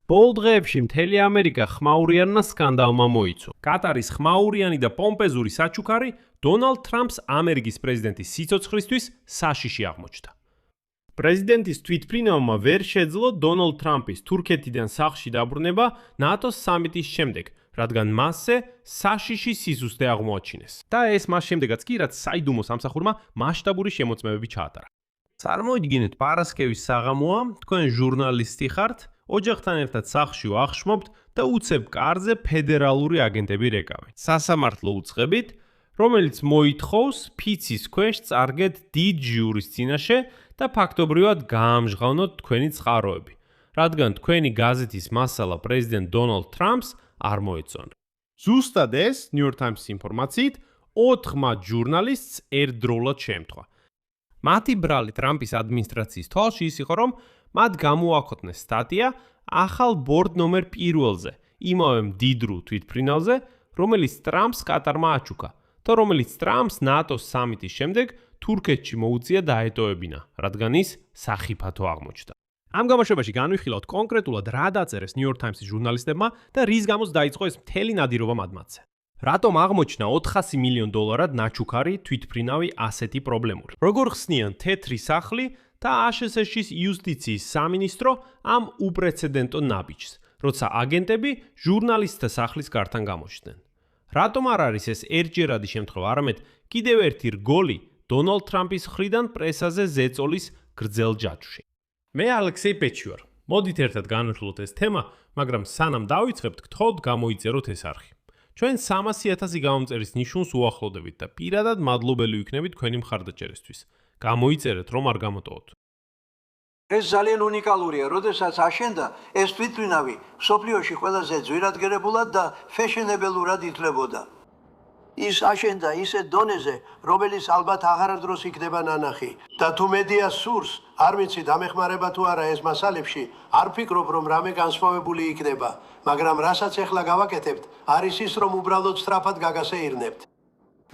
ბოლო დღეებში მთელი ამერიკა ხმაურიანმა სკანდალმა მოიცვა. კატარის ხმაურიანი და პომპეზური საჩუქარი დონალდ ტრამპს ამერიკის პრეზიდენტის სიცოცხლისთვის საშიში აღმოჩნდა. პრეზიდენტის თვითმფრინავმა ვერ შეძლო დონალდ ტრამპის თურქეთიდან სახლში დაბრუნება ნატოს სამიტის შემდეგ, რადგან მასზე საშიში სიზუსტე აღმოაჩინეს. და ეს მას შემდეგაც კი, რაც საიდუმლო სამსახურმა მასშტაბური შემოწმებები ჩაატარა. წარმოიდგინეთ, პარასკევის საღამოა, თქვენ ჟურნალისტი ხართ, ოჯახთან ერთად სახლში ვახშმობთ და უცებ კარზე ფედერალური აგენტები რეკავენ. სასამართლო უწყებით, რომელიც მოითხოვს ფიცის ქვეშ წარგეთ დიდ ჟიურის წინაშე და ფაქტობრივად გაამჟღავნოთ თქვენი წყაროები, რადგან თქვენი გაზეთის მასალა პრეზიდენტ დონალდ ტრამპს არ მოეწონა. ზუსტად ეს, New York Times-ის ინფორმაციით, 4 ჟურნალისტს ერთდროულად შეემთხვა. მათი ბრალი ტრამპის ადმინისტრაციის თვალში ის იყო, რომ მათ გამოუახოტნეს სტატია ახალ ბორდ ნომერ 1-ზე, იმავე მდიდრულ თვითმფრინავზე, რომელიც ტრამპს კატარმა აჩუქა და რომელიც ტრამპს ნატოს სამიტის შემდეგ თურქეთში მოუწია დაეტოვებინა, რადგან ის სახიფათო აღმოჩნდა. ამ გამოშვებაში განვიხილავთ კონკრეტულად რა დაწერეს New York Times-ის ჟურნალისტებმა და რის გამოც დაიწყო ეს მთელი ნადირობა მათმაცე. რატომ აღმოჩნდა $400 მილიონ ნაჩუქარი თვითმფრინავი ასეთი პრობლემური? როგორ ხსნიან თეთრი სახლი და აშშ-ის იუსტიციის სამინისტრო ამ უპრეცედენტო ნაბიჯს, როცა აგენტები ჟურნალისტთა სახლის გართან გამოჩნდნენ? რატომ არ არის ეს ერთჯერადი შემთხვევა, არამედ კიდევ ერთი რგოლი დონალდ ტრამპის მხრიდან პრესაზე ზეწოლის გრძელ ჯაჭვში? მე ალექსეი პეჩი ვარ. მოდით ერთად განვიხილოთ ეს თემა, მაგრამ სანამ დავიწყებთ, გთხოვთ გამოიწეროთ ეს არხი. ჩვენ 300,000 გამომწერის ნიშნულს უახლოვდებით და პირადად მადლობელი ვიქნებით თქვენი მხარდაჭერისთვის. გამოიწერეთ, რომ არ გამოტოვოთ. ეს ძალიან უნიკალურია, როდესაც აშენდა ეს თვითმფრინავი მსოფლიოში ყველაზე ძვირადღირებულად და ფეშენებელურად ითვლებოდა. ის აშენდა ისეთ დონეზე, რომელიც ალბათ აღარდროს იქნება ნანახი. და თუ მედია სურს, არ ვიცი დამეხმარება თუ არა ეს მასალებში, არ ფიქრობ, რომ რამე განსხვავებული იქნება, მაგრამ რასაც ახლა გავაკეთებთ, არის ის, რომ უბრალოდ სწრაფად გაგასეირნებთ.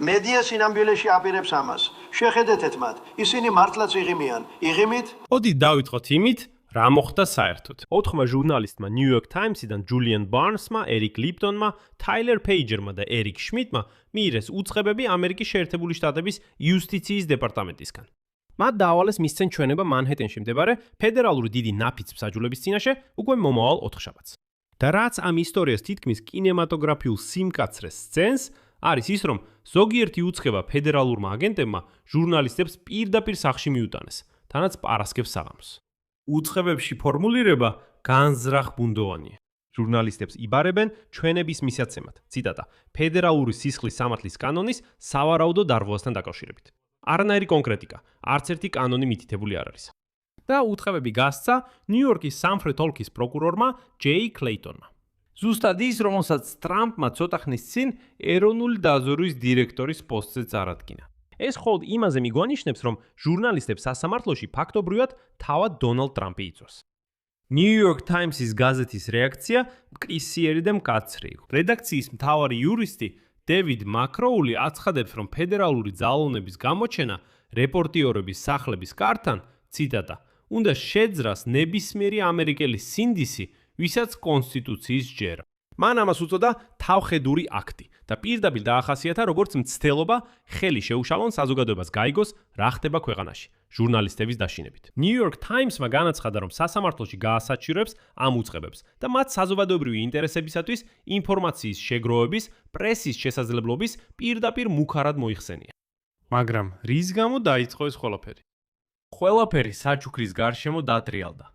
მედია სინამდვილეში აპირებს ამას. შეხედეთ მათ, ისინი მართლაც იღიმიან. იღიმით? მოდით დავიწყოთ იმით, რა მოხდა საერთოდ. 4 ჟურნალისტმა New York Times-იდან ჯულიან ბარნსმა, ერიკ ლიპტონმა, თაილერ პეიჯერმა და ერიკ შმიტმა მიიღეს უწყებები ამერიკის შეერთებული შტატების იუსტიციის დეპარტამენტისგან. მათ დაავალეს მისცენ ჩვენება მანჰეტენში მდებარე ფედერალური დიდი ნაფიც მსაჯულების წინაშე უკვე მომავალ 4 შაბათს. და რაც ამ ისტორიას თითქმის კინემატოგრაფიულ სიმკაცრეს სცენს, არის ის, რომ ზოგიერთი უწყება ფედერალურმა აგენტებმა ჟურნალისტებს პირდაპირ სახლში მიუტანეს, თანაც პარასკევს საღამოს. უწყებებში ფორმულირება განზრახ-ბუნდოვანია. ჟურნალისტებს იბარებენ ჩვენების მისაცემად. ციტატა: ფედერალური სისხლის სამართლის კანონის სავარაუდო დარღვევასთან დაკავშირებით. არანაირი კონკრეტიკა, არც ერთი კანონი მითითებული არ არის. და უწყებები გასცა ნიუ-იორკის სამხრეთ ოლქის პროკურორმა ჯეი კლეიტონმა. ზუსტად ის, რომელსაც ტრამპმა ცოტა ხნის წინ ეროვნული დაზვერვის დირექტორის პოსტზე წარადგინა. ეს მხოლოდ იმაზე მიგონიშნებს, რომ ჟურნალისტებს სასამართლოში ფაქტობრივად თავად დონალდ ტრამპი იწვევს. New York Times-ის გაზეთის რეაქცია მკისიერი და მკაცრი იყო. რედაქციის მთავარი იურისტი დევიდ მაკროული აცხადებს, რომ ფედერალური ძალოვნების გამოჩენა რეპორტიორების სახლების კართან, ციტატა, უნდა შეძრას ნებისმიერი ამერიკელის სინდისი, ვისაც კონსტიტუციის ჯერა. მან ამას უწოდა თავხედური აქტი და პირდაპირ დაახასიათა როგორც მცდელობა ხელი შეუშალონ საზოგადოებას გაიგოს რა ხდება ქვეყანაში ჟურნალისტების დაშინებით. New York Times-მა განაცხადა, რომ სასამართლოში გაასაჩივრებს ამ უწყებებს და მათ საზოგადოებრივი ინტერესებისათვის ინფორმაციის შეგროვების, პრესის შესაძლებლობის პირდაპირ მუქარად მოიხსენია. მაგრამ რის გამო დაიწყო ეს ყველაფერი? ყველაფერი საჩუქრის გარშემო დატრიალდა.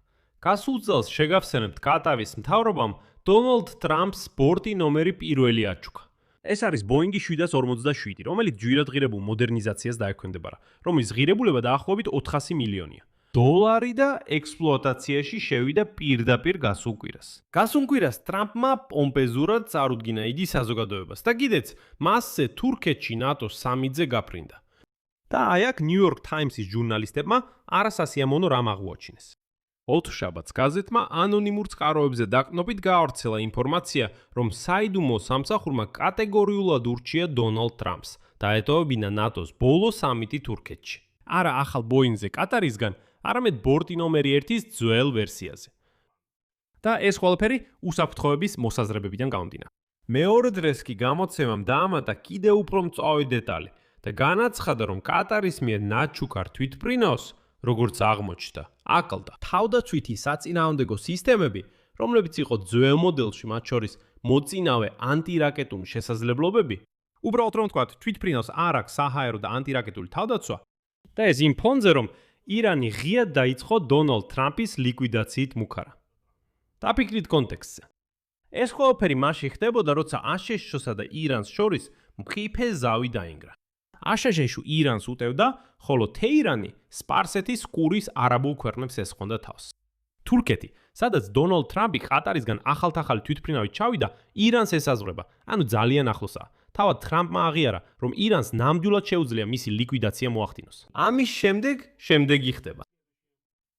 გასულ წელს შეგახსენებთ კატარის მთავრობამ დონალდ ტრამპს ბორტი ნომერი 1 აჩუქა. ეს არის ბოინგი 747, რომელიც ჯვირადღირებულ მოდერნიზაციას დაექვემდებარა, რომლის ღირებულება დაახლოებით $400 მილიონია. დოლარი და ექსპლუატაციაში შევიდა პირდაპირ გასულ კვირას. გასულ კვირას ტრამპმა პომპეზურად წარუდგინა იგი საზოგადოებას და კიდეც მასზე თურქეთში ნატოს სამიტზე გაფრინდა. და აი აქ New York Times-ის ჟურნალისტებმა არასასიამოვნო რამ აღმოაჩინეს. 4 შაბათს გაზეთმა ანონიმურ წყაროებზე დაყრდნობით გაავრცელა ინფორმაცია, რომ საიდუმლო სამსახურმა კატეგორიულად ურჩია დონალდ ტრამპს დაეტოვებინა ნატოს ბოლო სამიტი თურქეთში. არა ახალ ბოინგზე კატარისგან, არამედ ბორტი ნომერი 1-ის ძველ ვერსიაზე. და ეს ყველაფერი უსაფრთხოების მოსაზრებებიდან გამომდინარე. მეორე დღეს კი გამოცემამ დაამატა კიდევ უფრო მწვავე დეტალი და განაცხადა, რომ კატარის მიერ ნაჩუქარ თვითმფრინავს, როგორც აღმოჩნდა, აკლდა თავდაცვითი საწინააღმდეგო სისტემები, რომლებიც იყო ძველ მოდელში, მათ შორის მოწინავე ანტირაკეტული შესაძლებლობები. უბრალოდ რომ ვთქვათ, თვითმფრინავს არ აქვს საჰაერო და ანტირაკეტული თავდაცვა და ეს იმ ფონზე, რომ ირანი ღიად დაიწყო დონალდ ტრამპის ლიკვიდაციით მუქარა. დაფიქრდით კონტექსტზე. ეს ყველაფერი მაშინ ხდებოდა, როცა აშშ-სა და ირანს შორის მყიფე ზავი დაინგრა. აშშ-ში ირანს უტევდა, ხოლო თეირანი სპარსეთის ყურის არაბულ ქვეყნებს ესხონდა თავს. თურქეთი, სადაც დონალდ ტრამპი ყატარისგან ახალ-ახალი თვითმფრინავით ჩავიდა, ირანს ესაზღვრება, ანუ ძალიან ახლოსაა. თავად ტრამპმა აღიარა, რომ ირანს ნამდვილად შეუძლია მისი ლიკვიდაცია მოახდინოს. ამის შემდეგი ხდება.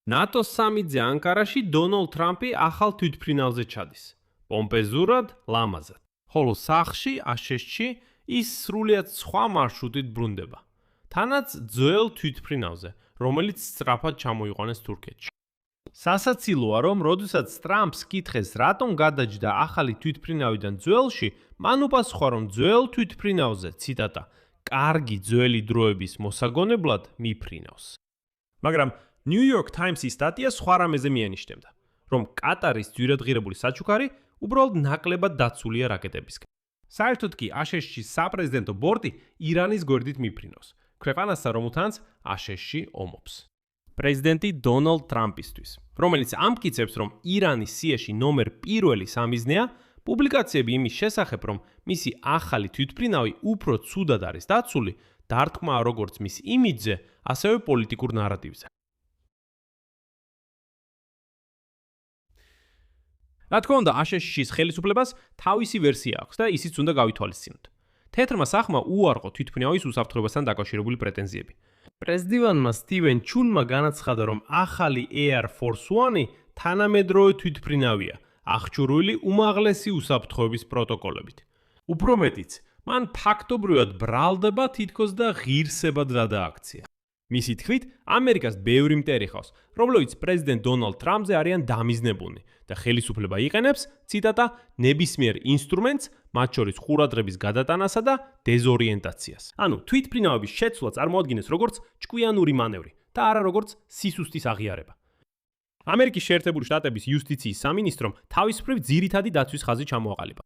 ნატოს სამიტზე ანკარაში დონალდ ტრამპი ახალ თვითმფრინავზე ჩადის. პომპეზურად, ლამაზად. ხოლო სახლში, აშშ-ში ის სრულიად სხვა მარშრუტით ბრუნდება. თანაც ძველ თვითმფრინავზე, რომელიც სწრაფად ჩამოიყვანეს თურქეთში. სასაცილოა, რომ როდესაც ტრამპს კითხეს, რატომ გადაჯდა ახალი თვითმფრინავიდან ძველში, მან უპასუხა, რომ ძველ თვითმფრინავზე, ციტატა, კარგი ძველი დროების მოსაგონებლად მიფრინავს. მაგრამ New York Times-ის სტატია სხვა რამეზე მიანიშნებდა, რომ კატარის ძვირადღირებული საჩუქარი უბრალოდ ნაკლებად დაცულია რაკეტებისგან. საერთოდ კი აშშ-ში საპრეზიდენტო ბორტი ირანის გვერდით მიფრინავს, ქვეყანასთან რომელთანაც აშშ-ში ომობს. პრეზიდენტი დონალდ ტრამპისთვის, რომელიც ამტკიცებს, რომ ირანის სიაში ნომერ პირველი სამიზნეა, პუბლიკაციები იმის შესახებ, რომ მისი ახალი თვითმფრინავი უფრო ცუდად არის დაცული, დარტყმაა როგორც მის იმიჯზე, ასევე პოლიტიკურ ნარატივზე. რა თქმა უნდა, აშშ-ის ხელისუფლებას თავისი ვერსია აქვს და ისიც უნდა გავითვალისწინოთ. თეთრმა სახმა უარყო თვითმფრინავის უსაფრთხოებასთან დაკავშირებული პრეტენზიები. პრეზიდენტმა სტივენ ჩუნმა განაცხადა, რომ ახალი Air Force One თანამედროვე თვითმფრინავია, აღჭურვილი უმაღლესი უსაფრთხოების პროტოკოლებით. უფრო მეტიც, მან ფაქტობრივად ბრალდება თითქოს და ღირსებად გადააქცია. მისი თქმით, ამერიკას ბევრი მტერი ხავს, რომლებიც პრეზიდენტ დონალდ ტრამპზე არიან დამიზნებულნი და ხელისუფლება იყენებს, ციტატა, ნებისმიერ ინსტრუმენტს, მათ შორის ყურადღების გადატანასა და დეზორიენტაციას. ანუ თვითმფრინავების შეცვლა წარმოადგენს როგორც ჭკვიანური მანევრი და არა როგორც სისუსტის აღიარება. ამერიკის შეერთებული შტატების იუსტიციის სამინისტრომ თავისუფლად ძირითადი დაცვის ხაზი ჩამოაყალიბა.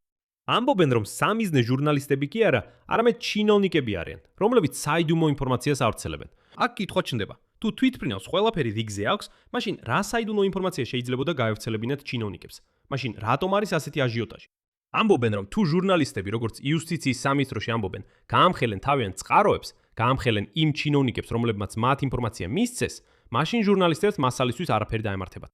ამბობენ, რომ სამიზნე ჟურნალისტები კი არა, არამედ ჩინოვნიკები არიან, რომლებიც საიდუმლო ინფორმაციას ავრცელებენ. აქ კითხვა ჩნდება, თუ თვითმფრინავს ყველაფერი რიგზე აქვს, მაშინ რა საიდუმლო ინფორმაცია შეიძლებოდა გაევრცელებინათ ჩინოვნიკებს? მაშინ რატომ არის ასეთი აჟიოტაჟი? ამბობენ, რომ თუ ჟურნალისტები, როგორც იუსტიციის სამინისტროში ამბობენ, გაამხელენ თავიანთ წყაროებს, გაამხელენ იმ ჩინოვნიკებს, რომლებმაც მათ ინფორმაცია მისცეს, მაშინ ჟურნალისტებს მასალისთვის არაფერი დაემართებათ.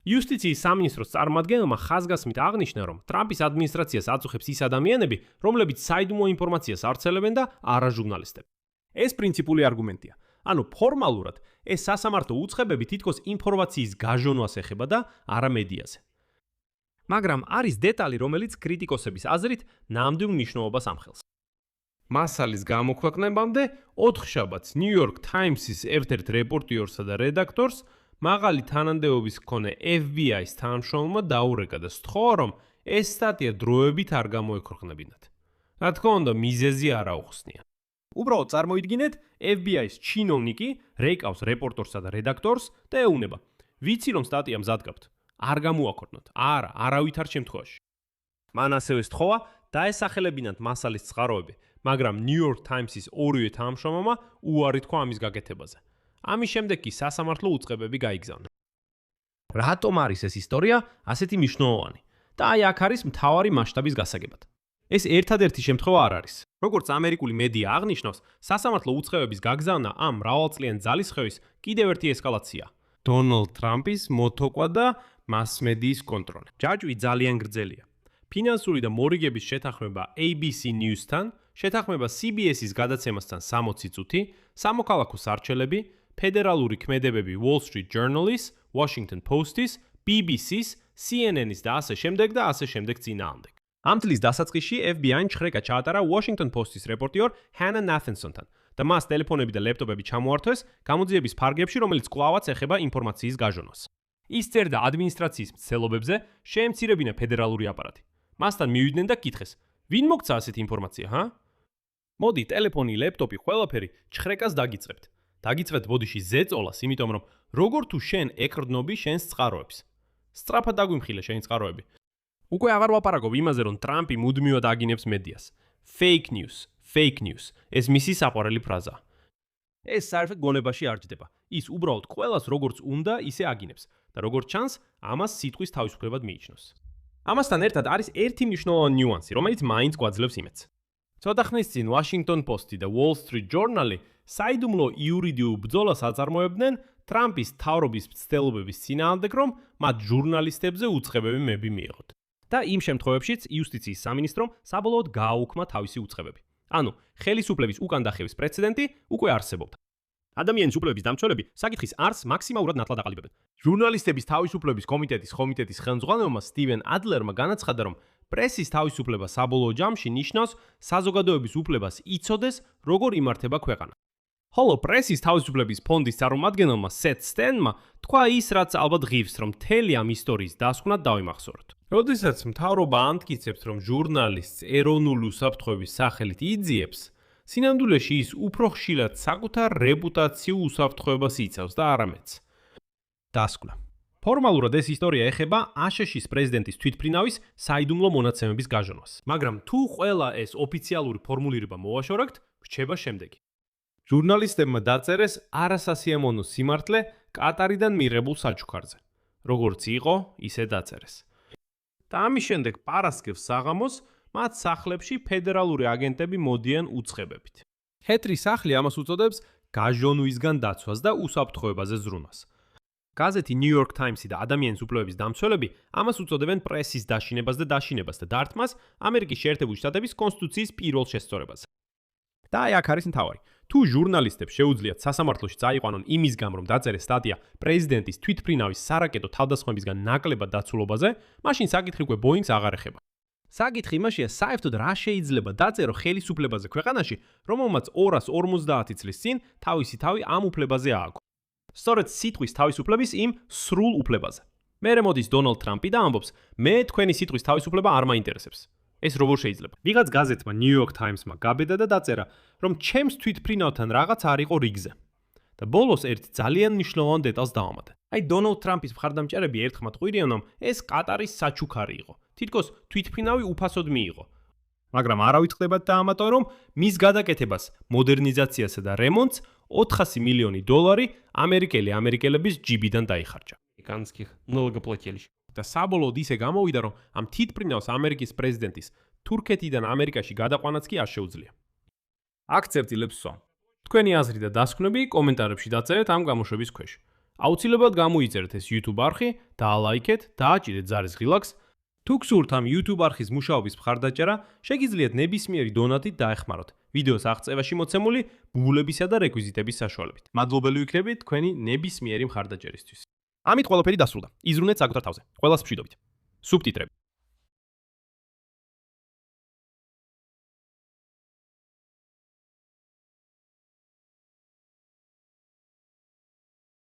იუსტიციის სამინისტროს წარმომადგენელმა ხაზგასმით აღნიშნა, რომ ტრამპის ადმინისტრაციას აწუხებს ის ადამიანები, რომლებიც საიდუმლო ინფორმაციას ავრცელებენ და არა ჟურნალისტები. ეს პრინციპული არგუმენტია. ანუ ფორმალურად ეს სასამართლო უწყებები თითქოს ინფორმაციის გაჟონვას ეხება და არა მედიაზე. მაგრამ არის დეტალი, რომელიც კრიტიკოსების აზრით ნამდვილ მნიშვნელობას ამხელს. მასალის გამოქვეყნებამდე 4 შაბათს New York Times-ის ერთ-ერთ რეპორტიორსა და რედაქტორს მაღალი თანამდებობის მქონე FBI-ის თანამშრომლმა დაურეკა და სთხოვა, რომ ეს სტატია დროებით არ გამოექვეყნებინათ. რა თქმა უნდა, მიზეზი არ აუხსნია. უბრალოდ წარმოიდგინეთ, FBI-ის ჩინოვნიკი რეკავს რეპორტორსა და რედაქტორს და ეუბნება: ვიცი რომ სტატია მზად გაქვთ. არ გამოაქვეყნოთ. არა, არავითარ შემთხვევაში. მან ასევე სთხოვა დაესახელებინათ მასალის წყაროები, მაგრამ New York Times-ის ორივე თანამშრომელმა უარი თქვა ამის გაკეთებაზე. ამის შემდეგ კი სასამართლო უწყებები გაიგზავნა. რატომ არის ეს ისტორია ასეთი მნიშვნელოვანი? და აი აქ არის მთავარი მასშტაბის გასაგებად. ეს ერთადერთი შემთხვევა არ არის. როგორც ამერიკული მედია აღნიშნავს, სასამართლო უწყებების გაგზავნა ამ მრავალწლიანი ძალისხმევის კიდევ ერთი ესკალაცია. დონალდ ტრამპის მოთოკვა და მასმედიის კონტროლი. ჯაჭვი ძალიან გრძელია. ფინანსური და მორიგების შეთანხმება ABC News-თან, შეთანხმება CBS-ის გადაცემასთან 60 წუთი, სამოქალაქო სარჩელები, ფედერალური ქმედებები Wall Street Journal-ის, Washington Post-ის, BBC-ის, CNN-ის და ასე შემდეგ და ასე შემდეგ წინააღმდეგ. ამ წლის დასაწყისში FBI-ն ჩხრეკა ჩაატარა Washington Post-ის რეპორტიორ Hannah Nathanson-თან და მას ტელეფონები და ლეპტოპები ჩამოართვეს გამოძიების ფარგლებში, რომელიც კვლავაც ეხება ინფორმაციის გაჟონვას. ის წერდა ადმინისტრაციის მცდელობებზე, შეემცირებინა ფედერალური აპარატი. მასთან მივიდნენ და კითხეს: ვინ მოგცა ასეთი ინფორმაცია, ჰა? მოდი, ტელეფონი, ლეპტოპი, ყველაფერი ჩხრეკას დაგიწყებთ. დაგიწყებთ ბოდიში ზეწოლას, იმიტომ რომ როგორ თუ შენ ეკრდნობი შენს წყაროებს. სწრაფად დაგვიმხილე შენი წყაროები. უკვე აღარ ვაპარაკობ იმაზე, რომ ტრამპი მუდმივად აგინებს მედიას. Fake news. ეს მისი საყვარელი ფრაზაა. ეს საერთოდ გონებაში არ ჯდება. ის უბრალოდ ყველას როგორც უნდა, ისე აგინებს და როგორც ჩანს, ამას სიტყვის თავისუფლებად მიიჩნევს. ამასთან ერთად არის ერთი მნიშვნელოვანი ნიუანსი, რომელიც მაინც გვაძლევს იმედს. ცოტა ხნის წინ Washington Post-ი და Wall Street Journal-ი საიდუმლო იურიდიულ ბრძოლას აწარმოებდნენ ტრამპის მთავრობის მცდელობების წინააღმდეგ, რომ მათ ჟურნალისტებზე უწყებები მეები მიეღოთ. და იმ შემთხვევებშიც იუსტიციის სამინისტრომ საბოლოოდ გააუქმა თავისი უწყებები. ანუ, ხელისუფლების უკან დახევის პრეცედენტი უკვე არსებობდა. ადამიანის უფლებების დამცველები საკითხის არსს მაქსიმალურად ნათლად აყალიბებენ. ჟურნალისტების თავისუფლების კომიტეტის ხელმძღვანელმა სტივენ ადლერმა განაცხადა, რომ პრესის თავისუფლება საბოლოო ჯამში ნიშნავს საზოგადოების უფლებას იცოდეს, როგორ იმართება ქვეყანა. ხოლო პრესის თავისუფლების ფონდის წარმომადგენელმა სეთ სტენმა თქვა ის, რაც ალბათ ღირს, რომ მთელი ამ ისტორიის დასკვნად დავიმახსოვროთ. როდესაც მთავრობა ამტკიცებს, რომ ჟურნალისტს ეროვნული უსაფრთხოების სახელით იძიებს, სინამდვილეში ის უფრო ხშირად საკუთარ რეპუტაციულ უსაფრთხოებას იცავს და არამედს. დასკვნა. ფორმალურად ეს ისტორია ეხება აშშ-ის პრეზიდენტის თვითმფრინავის საიდუმლო მონაცემების გაჟონვას. მაგრამ თუ ყველა ეს ოფიციალური ფორმულირება მოვაშორებთ, რჩება შემდეგი. ჟურნალისტებმა დაწერეს არასასიამოვნო სიმართლე კატარიდან მიღებულ საჩუქარზე. როგორც იყო, ისე დაწერეს. და ამის შემდეგ პარასკევს საღამოს მათ სახლებში ფედერალური აგენტები მოდიან უცხებებით. ჰეტრი სახლი ამას უწოდებს გაჟონვისგან დაცვას და უსაფრთხოებაზე ზრუნვას. გაზეთი New York Times-ი და ადამიანის უფლებების დამცველები ამას უწოდებენ პრესის დაშინებას და დარტყმას ამერიკის შეერთებული შტატების კონსტიტუციის პირველ შესწორებაზე. და აი აქ არის მთავარი. თუ ჟურნალისტებს შეუძლიათ სასამართლოში წაიყვანონ იმის გამო, რომ დაწერეს სტატია პრეზიდენტის თვითმფრინავის სარაკეტო თავდასხმებისგან ნაკლებად დაცულობაზე, მაშინ საკითხი უკვე ბოინგს აღარ ეხება. საკითხი იმაშია, საერთოდ რა შეიძლება დაწერო ხელისუფლებაზე ქვეყანაში, რომელმაც 250 წლის წინ თავისი თავი ამ უფლებაზე ააგო. სწორედ სიტყვის თავისუფლების იმ სრულ უფლებაზე. მერე მოდის დონალდ ტრამპი და ამბობს, მე თქვენი სიტყვის თავისუფლება არ მაინტერესებს. ეს როგორ შეიძლება? ვიღაც გაზეთმა New York Times-მა გაბედა და დაწერა, რომ ჩემს თვითმფრინავთან რაღაც არ იყო რიგზე. და ბოლოს ერთ ძალიან მნიშვნელოვან დეტალს დაამატა. აი დონალდ ტრამპის მხარდამჭერები ერთხმად ყვირიან, რომ ეს კატარის საჩუქარი იყო. თითქოს თვითმფრინავი უფასოდ მიიღო. მაგრამ არავით ხდებათ დაამატა, რომ მის გადაკეთებას, მოდერნიზაციასა და რემონტს $400 მილიონი ამერიკელების ჯიბიდან დაიხარჯა. американских налогоплательщиков. და საბოლოოდ ისე გამოვიდა, რომ ამ თვითმფრინავს ამერიკის პრეზიდენტის თურქეთიდან ამერიკაში გადაყვანაც კი არ შეუძლია. აქ წერტილებს ვსვამ. თქვენი აზრი და დასკვნები კომენტარებში დაწერეთ ამ გამოშვების ქვეშ. აუცილებლად გამოიწერეთ ეს YouTube არხი, დაალაიქეთ, დააჭირეთ ზარის ღილაკს. თუ გსურთ ამ YouTube არხის მუშაობის მხარდაჭერა, შეგიძლიათ ნებისმიერი დონატით დაეხმაროთ ვიდეოს აღწევაში მოცემული ბუბულებისა და რეკვიზიტების საშუალებით. მადლობელი ვიქნებით თქვენი ნებისმიერი მხარდაჭერისთვის. ამით ყველაფერი დასრულდა. იზრუნეთ საკუთარ თავზე. ყველას მშვიდობით. სუბტიტრები